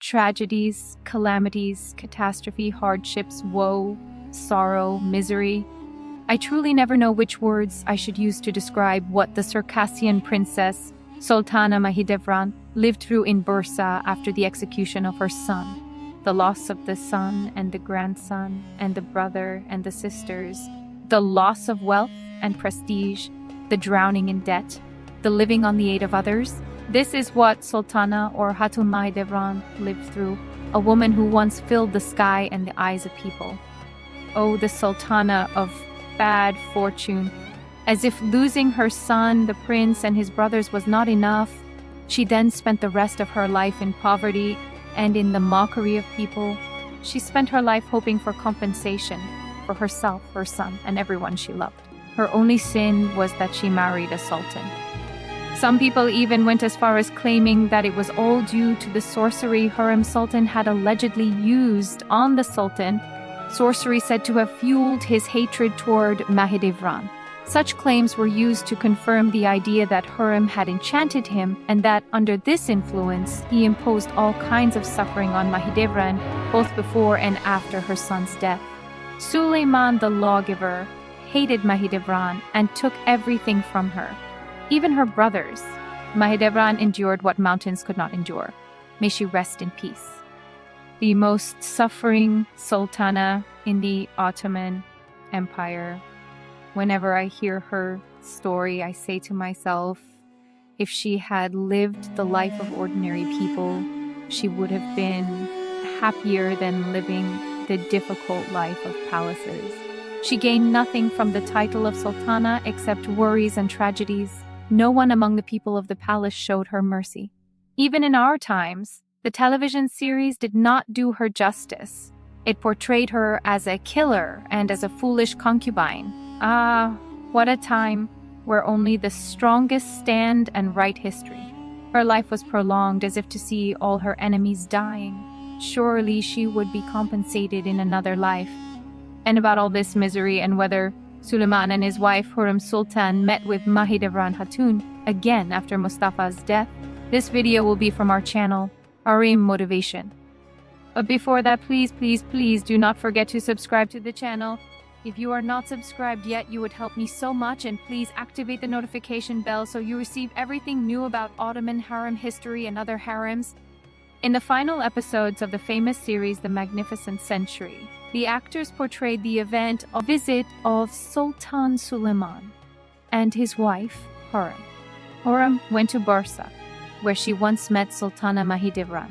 tragedies, calamities, catastrophe, hardships, woe, sorrow, misery. I truly never know which words I should use to describe what the Circassian princess, Sultana Mahidevran, lived through in Bursa after the execution of her son. The loss of the son and the grandson and the brother and the sisters, the loss of wealth and prestige, the drowning in debt, the living on the aid of others. This is what Sultana or Hatun Mahidevran lived through, a woman who once filled the sky and the eyes of people. Oh, the Sultana of bad fortune. As if losing her son, the prince, and his brothers was not enough, she then spent the rest of her life in poverty and in the mockery of people. She spent her life hoping for compensation for herself, her son, and everyone she loved. Her only sin was that she married a sultan. Some people even went as far as claiming that it was all due to the sorcery Hurrem Sultan had allegedly used on the sultan, sorcery said to have fueled his hatred toward Mahidevran. Such claims were used to confirm the idea that Hurrem had enchanted him and that under this influence he imposed all kinds of suffering on Mahidevran both before and after her son's death. Suleiman the lawgiver hated Mahidevran and took everything from her, even her brothers. Mahidevran endured what mountains could not endure. May she rest in peace. The most suffering sultana in the Ottoman Empire. Whenever I hear her story, I say to myself, if she had lived the life of ordinary people, she would have been happier than living the difficult life of palaces. She gained nothing from the title of sultana except worries and tragedies. No one among the people of the palace showed her mercy. Even in our times, the television series did not do her justice. It portrayed her as a killer and as a foolish concubine. Ah, what a time where only the strongest stand and write history. Her life was prolonged as if to see all her enemies dying. Surely she would be compensated in another life. And about all this misery and whether Suleiman and his wife Hurrem Sultan met with Mahidevran Hatun again after Mustafa's death, this video will be from our channel, Hurrem Motivation. But before that, please do not forget to subscribe to the channel. If you are not subscribed yet, you would help me so much, and please activate the notification bell so you receive everything new about Ottoman harem history and other harems. In the final episodes of the famous series The Magnificent Century, the actors portrayed the event of visit of Sultan Suleiman and his wife, Hurrem. Hurrem went to Bursa, where she once met Sultana Mahidevran.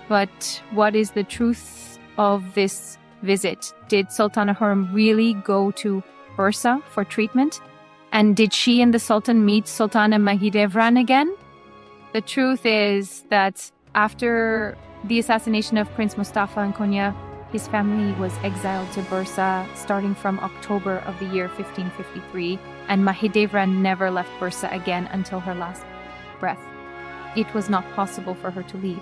But what is the truth of this visit? Did Sultana Hurrem really go to Bursa for treatment? And did she and the Sultan meet Sultana Mahidevran again? The truth is that after the assassination of Prince Mustafa in Konya, his family was exiled to Bursa starting from October of the year 1553, and Mahidevran never left Bursa again until her last breath. It was not possible for her to leave.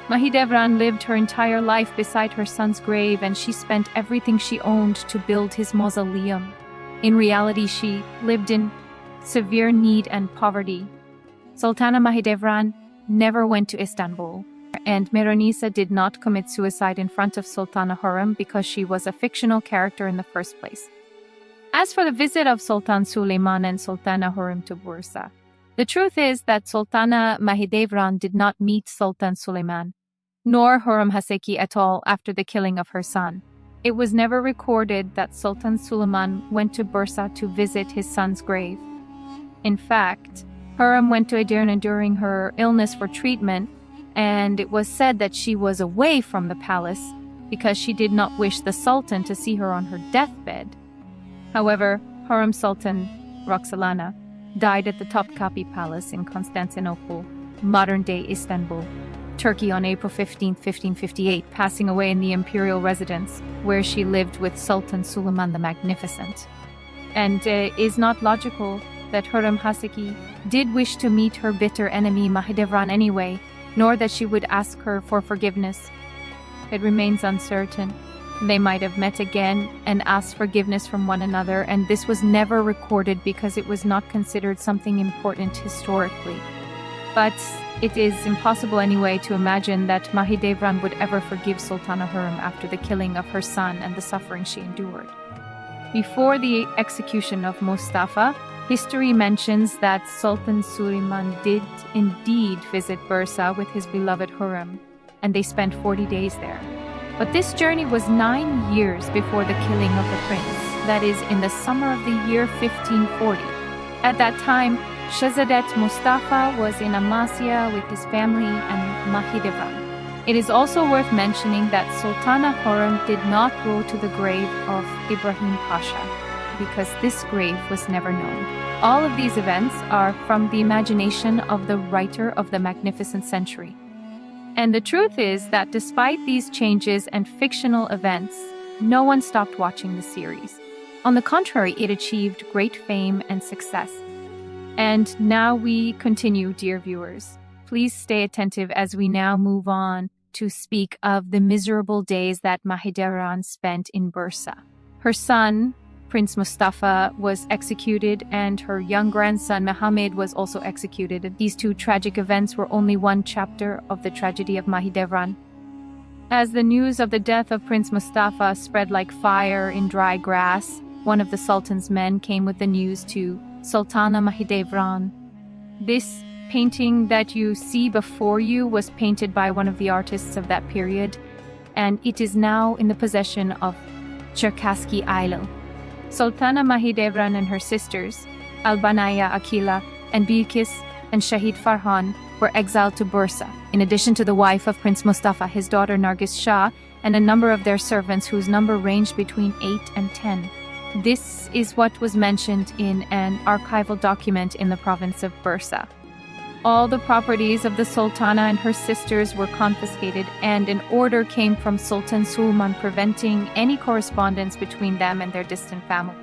Mahidevran lived her entire life beside her son's grave, and she spent everything she owned to build his mausoleum. In reality, she lived in severe need and poverty. Sultana Mahidevran never went to Istanbul, and Meronisa did not commit suicide in front of Sultana Hurrem because she was a fictional character in the first place. As for the visit of Sultan Suleiman and Sultana Hurrem to Bursa, the truth is that Sultana Mahidevran did not meet Sultan Suleiman, nor Hurrem Haseki at all after the killing of her son. It was never recorded that Sultan Suleiman went to Bursa to visit his son's grave. In fact, Hurrem went to Edirne during her illness for treatment, and it was said that she was away from the palace because she did not wish the Sultan to see her on her deathbed. However, Hurrem Sultan Roxolana died at the Topkapi Palace in Constantinople, modern-day Istanbul, Turkey on April 15, 1558, passing away in the imperial residence where she lived with Sultan Suleiman the Magnificent. And is not logical that Hurrem Haseki did wish to meet her bitter enemy Mahidevran anyway, nor that she would ask her for forgiveness. It remains uncertain. They might have met again and asked forgiveness from one another, and this was never recorded because it was not considered something important historically. But it is impossible anyway to imagine that Mahidevran would ever forgive Sultana Hurrem after the killing of her son and the suffering she endured. Before the execution of Mustafa, history mentions that Sultan Suleiman did indeed visit Bursa with his beloved Hurrem, and they spent 40 days there. But this journey was 9 years before the killing of the prince, that is, in the summer of the year 1540. At that time, Shahzadat Mustafa was in Amasya with his family and Mahidevran. It is also worth mentioning that Sultana Hurrem did not go to the grave of Ibrahim Pasha, because this grave was never known. All of these events are from the imagination of the writer of the Magnificent Century. And the truth is that despite these changes and fictional events, no one stopped watching the series. On the contrary, it achieved great fame and success. And now we continue, dear viewers. Please stay attentive as we now move on to speak of the miserable days that Mahidevran spent in Bursa. Her son, Prince Mustafa, was executed, and her young grandson Muhammad was also executed. These two tragic events were only one chapter of the tragedy of Mahidevran. As the news of the death of Prince Mustafa spread like fire in dry grass, one of the Sultan's men came with the news to Sultana Mahidevran. This painting that you see before you was painted by one of the artists of that period, and it is now in the possession of Cherkassky Aile. Sultana Mahidevran and her sisters, Albanaya Akila and Bilkis and Shahid Farhan, were exiled to Bursa, in addition to the wife of Prince Mustafa, his daughter Nargis Shah, and a number of their servants whose number ranged between 8 and 10. This is what was mentioned in an archival document in the province of Bursa. All the properties of the Sultana and her sisters were confiscated, and an order came from Sultan Suleiman preventing any correspondence between them and their distant family.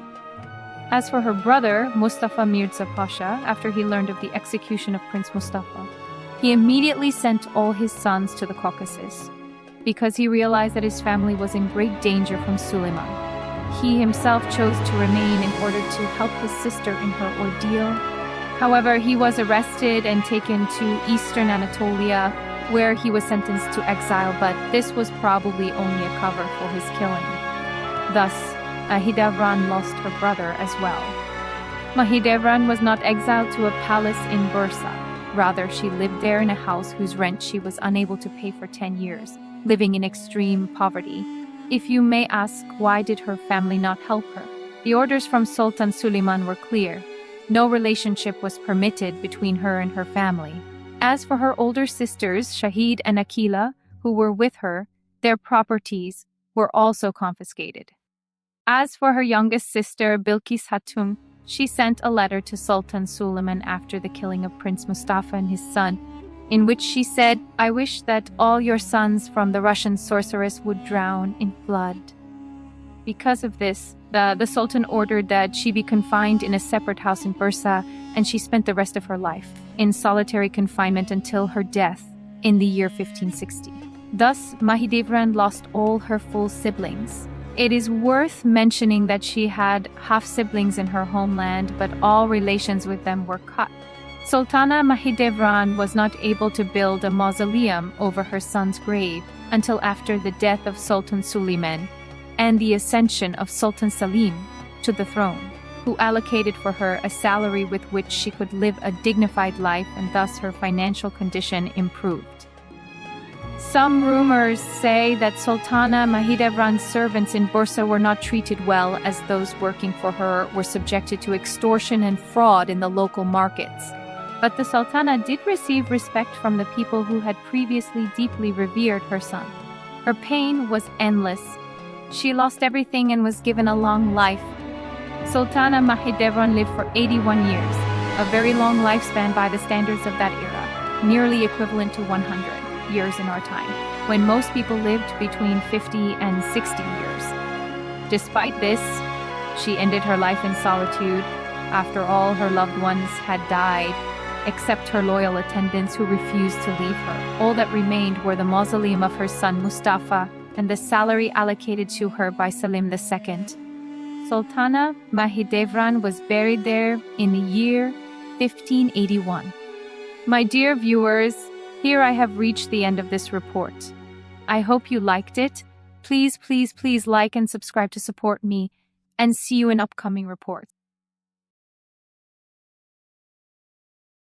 As for her brother, Mustafa Mirza Pasha, after he learned of the execution of Prince Mustafa, he immediately sent all his sons to the Caucasus, because he realized that his family was in great danger from Suleiman. He himself chose to remain in order to help his sister in her ordeal. However, he was arrested and taken to eastern Anatolia, where he was sentenced to exile, but this was probably only a cover for his killing. Thus, Mahidevran lost her brother as well. Mahidevran was not exiled to a palace in Bursa. Rather, she lived there in a house whose rent she was unable to pay for 10 years, living in extreme poverty. If you may ask, why did her family not help her? The orders from Sultan Suleiman were clear. No relationship was permitted between her and her family. As for her older sisters, Shahid and Akila, who were with her, their properties were also confiscated. As for her youngest sister, Bilkis Hatun, she sent a letter to Sultan Suleiman after the killing of Prince Mustafa and his son, in which she said, "I wish that all your sons from the Russian sorceress would drown in blood." Because of this, the Sultan ordered that she be confined in a separate house in Bursa, and she spent the rest of her life in solitary confinement until her death in the year 1560. Thus, Mahidevran lost all her full siblings. It is worth mentioning that she had half-siblings in her homeland, but all relations with them were cut. Sultana Mahidevran was not able to build a mausoleum over her son's grave until after the death of Sultan Suleiman and the ascension of Sultan Selim to the throne, who allocated for her a salary with which she could live a dignified life, and thus her financial condition improved. Some rumors say that Sultana Mahidevran's servants in Bursa were not treated well, as those working for her were subjected to extortion and fraud in the local markets. But the Sultana did receive respect from the people who had previously deeply revered her son. Her pain was endless. She lost everything and was given a long life. Sultana Mahidevran lived for 81 years, a very long lifespan by the standards of that era, nearly equivalent to 100 years in our time, when most people lived between 50 and 60 years. Despite this, she ended her life in solitude after all her loved ones had died, except her loyal attendants who refused to leave her. All that remained were the mausoleum of her son Mustafa and the salary allocated to her by Selim II. Sultana Mahidevran was buried there in the year 1581. My dear viewers, here I have reached the end of this report. I hope you liked it. Please like and subscribe to support me, and see you in upcoming reports.